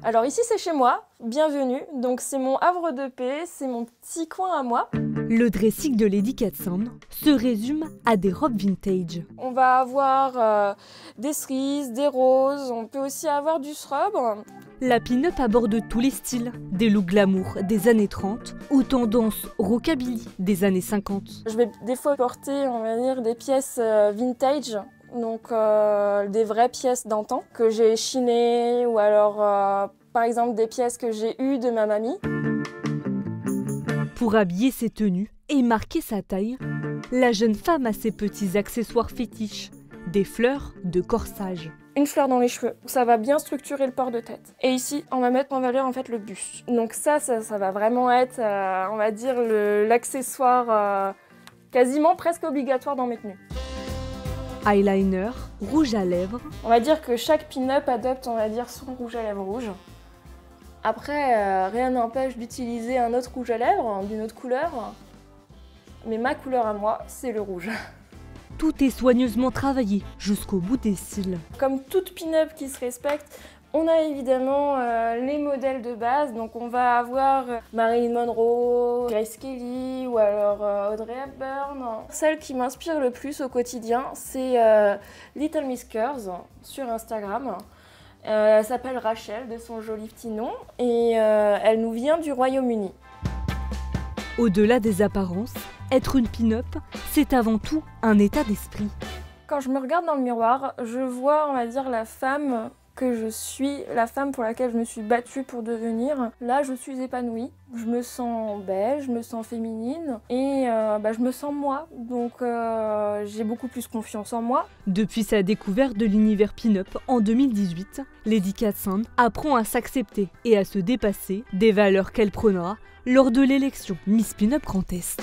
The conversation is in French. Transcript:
Alors ici c'est chez moi, bienvenue, donc c'est mon havre de paix, c'est mon petit coin à moi. Le dressing de Lady Catsound se résume à des robes vintage. On va avoir des cerises, des roses, on peut aussi avoir du scrub. La pin-up aborde tous les styles, des looks glamour des années 30 aux tendances rockabilly des années 50. Je vais des fois porter, on va dire, des pièces vintage. Donc des vraies pièces d'antan que j'ai chinées ou alors par exemple des pièces que j'ai eues de ma mamie. Pour habiller ses tenues et marquer sa taille, la jeune femme a ses petits accessoires fétiches, des fleurs de corsage. Une fleur dans les cheveux, ça va bien structurer le port de tête. Et ici, on va mettre en valeur en fait le buste. Donc ça va vraiment être, on va dire, l'accessoire quasiment presque obligatoire dans mes tenues. Eyeliner, rouge à lèvres. On va dire que chaque pin-up adopte, on va dire, son rouge à lèvres rouge. Après, rien n'empêche d'utiliser un autre rouge à lèvres, d'une autre couleur. Mais ma couleur à moi, c'est le rouge. Tout est soigneusement travaillé jusqu'au bout des cils. Comme toute pin-up qui se respecte, on a évidemment les modèles de base. Donc on va avoir Marilyn Monroe, Grace Kelly ou alors Audrey Hepburn. Celle qui m'inspire le plus au quotidien, c'est Little Miss Curves sur Instagram. Elle s'appelle Rachel de son joli petit nom et elle nous vient du Royaume-Uni. Au-delà des apparences, être une pin-up, c'est avant tout un état d'esprit. Quand je me regarde dans le miroir, je vois, on va dire, la femme que je suis, la femme pour laquelle je me suis battue pour devenir. Là, je suis épanouie, je me sens belle, je me sens féminine et je me sens moi. Donc j'ai beaucoup plus confiance en moi. Depuis sa découverte de l'univers pin-up en 2018, Lady Catsound apprend à s'accepter et à se dépasser, des valeurs qu'elle prônera lors de l'élection Miss Pin-Up Grand Est.